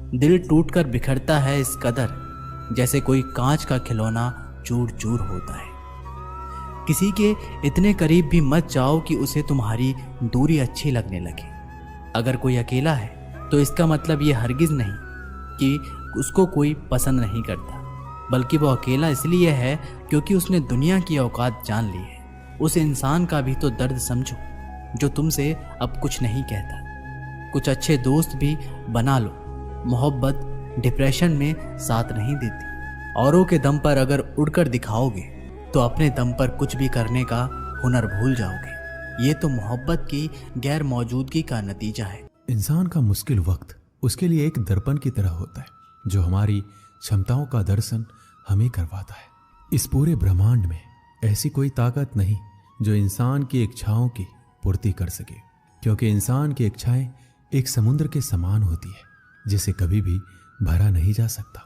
दिल टूटकर बिखरता है इस कदर, जैसे कोई कांच का खिलौना चूर चूर होता है। किसी के इतने करीब भी मत जाओ कि उसे तुम्हारी दूरी अच्छी लगने लगे। अगर कोई अकेला है तो इसका मतलब ये हरगिज नहीं कि उसको कोई पसंद नहीं करता, बल्कि वो अकेला इसलिए है क्योंकि उसने दुनिया की औकात जान ली है। उस इंसान का भी तो दर्द समझो जो तुमसे अब कुछ नहीं कहता। कुछ अच्छे दोस्त भी बना लो। मोहब्बत डिप्रेशन में साथ नहीं देती। औरों के दम पर अगर उड़कर दिखाओगे तो अपने दम पर कुछ भी करने का हुनर भूल जाओगे। ये तो मोहब्बत की गैर मौजूदगी का नतीजा है। इंसान का मुश्किल वक्त उसके लिए एक दर्पण की तरह होता है जो हमारी क्षमताओं का दर्शन हमें करवाता है। इस पूरे ब्रह्मांड में ऐसी कोई ताकत नहीं जो इंसान की इच्छाओं की पूर्ति कर सके, क्योंकि इंसान की इच्छाएं एक समुद्र के समान होती है जिसे कभी भी भरा नहीं जा सकता।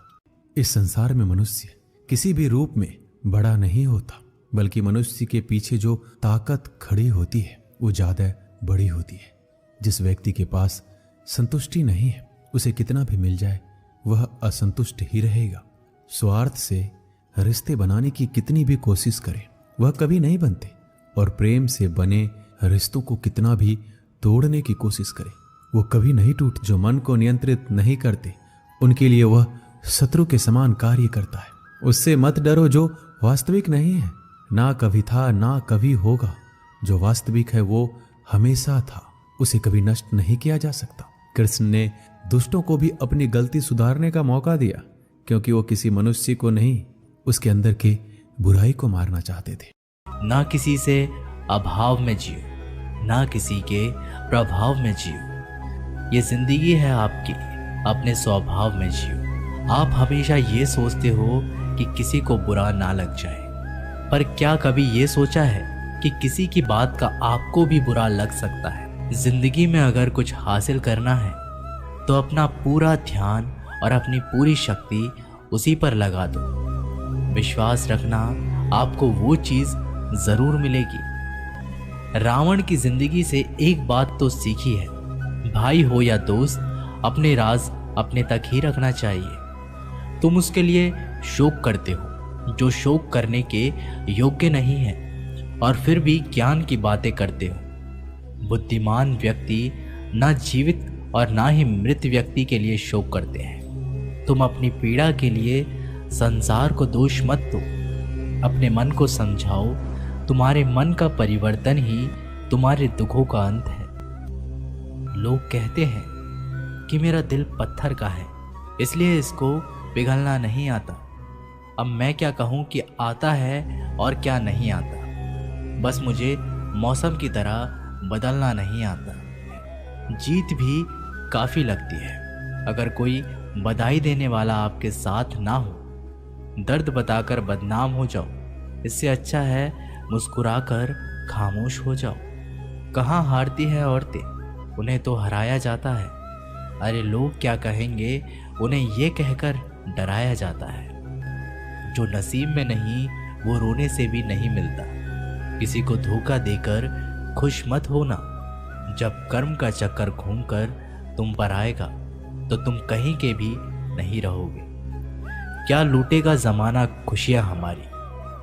इस संसार में मनुष्य किसी भी रूप में बड़ा नहीं होता, बल्कि मनुष्य के पीछे जो ताकत खड़ी होती है वो ज्यादा बड़ी होती है। जिस व्यक्ति के पास संतुष्टि नहीं है उसे कितना भी मिल जाए वह असंतुष्ट ही रहेगा। स्वार्थ से रिश्ते बनाने की कितनी भी कोशिश करे वह कभी नहीं बनते, और प्रेम से बने रिश्तों को कितना भी तोड़ने की कोशिश करे वो कभी नहीं टूट। जो मन को नियंत्रित नहीं करते उनके लिए वह शत्रु के समान कार्य करता है। उससे मत डरो जो वास्तविक नहीं है, ना कभी था ना कभी होगा। जो वास्तविक है वो हमेशा था, उसे कभी नष्ट नहीं किया जा सकता। कृष्ण ने दुष्टों को भी अपनी गलती सुधारने का मौका दिया, क्योंकि वो किसी मनुष्य को नहीं उसके अंदर के बुराई को मारना चाहते थे। ना किसी से अभाव में जियो, ना किसी के प्रभाव में जियो। ये जिंदगी है आपकी, अपने स्वभाव में जियो। आप हमेशा ये सोचते हो कि किसी को बुरा ना लग जाए, पर क्या कभी ये सोचा है कि किसी की बात का आपको भी बुरा लग सकता है। जिंदगी में अगर कुछ हासिल करना है तो अपना पूरा ध्यान और अपनी पूरी शक्ति उसी पर लगा दो। विश्वास रखना, आपको वो चीज जरूर मिलेगी। रावण की जिंदगी से एक बात तो सीखी है, भाई हो या दोस्त, अपने राज अपने तक ही रखना चाहिए। तुम उसके लिए शोक करते हो जो शोक करने के योग्य नहीं है, और फिर भी ज्ञान की बातें करते हो। बुद्धिमान व्यक्ति ना जीवित और ना ही मृत व्यक्ति के लिए शोक करते हैं। तुम अपनी पीड़ा के लिए संसार को दोष मत दो, अपने मन को समझाओ। तुम्हारे मन का परिवर्तन ही तुम्हारे दुखों का अंत है। लोग कहते हैं कि मेरा दिल पत्थर का है, इसलिए इसको पिघलना नहीं आता। अब मैं क्या कहूँ कि आता है और क्या नहीं आता। बस मुझे मौसम की तरह बदलना नहीं आता। जीत भी काफ़ी लगती है अगर कोई बधाई देने वाला आपके साथ ना हो। दर्द बताकर बदनाम हो जाओ, इससे अच्छा है मुस्कुराकर खामोश हो जाओ। कहाँ हारती है औरतें, उन्हें तो हराया जाता है। अरे लोग क्या कहेंगे, उन्हें ये कहकर डराया जाता है। जो नसीब में नहीं वो रोने से भी नहीं मिलता। किसी को धोखा देकर खुश मत होना। जब कर्म का चक्कर घूमकर तुम पर आएगा तो तुम कहीं के भी नहीं रहोगे। क्या लूटेगा जमाना खुशियां हमारी,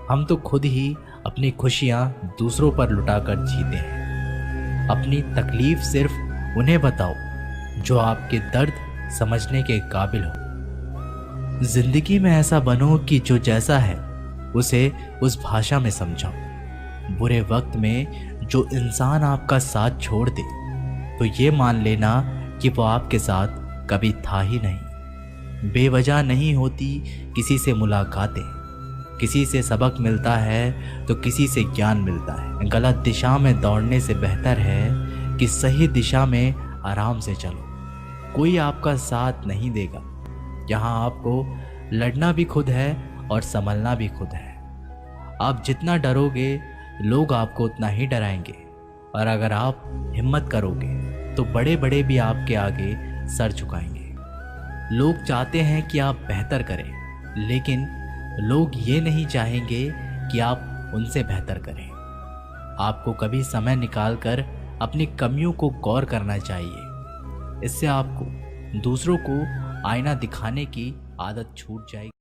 हम तो खुद ही अपनी खुशियां दूसरों पर लुटाकर जीते हैं। अपनी तकलीफ सिर्फ उन्हें बताओ जो आपके दर्द समझने के काबिल हो। जिंदगी में ऐसा बनो कि जो जैसा है उसे उस भाषा में समझाओ। बुरे वक्त में जो इंसान आपका साथ छोड़ दे तो ये मान लेना कि वो आपके साथ कभी था ही नहीं। बेवजह नहीं होती किसी से मुलाकातें, किसी से सबक मिलता है तो किसी से ज्ञान मिलता है। गलत दिशा में दौड़ने से बेहतर है कि सही दिशा में आराम से चलो। कोई आपका साथ नहीं देगा। यहाँ आपको लड़ना भी खुद है और संभलना भी खुद है। आप जितना डरोगे लोग आपको उतना ही डराएंगे, और अगर आप हिम्मत करोगे तो बड़े बड़े भी आपके आगे सर झुकाएंगे। लोग चाहते हैं कि आप बेहतर करें, लेकिन लोग ये नहीं चाहेंगे कि आप उनसे बेहतर करें। आपको कभी समय निकालकर अपनी कमियों को गौर करना चाहिए। इससे आपको दूसरों को आईना दिखाने की आदत छूट जाएगी।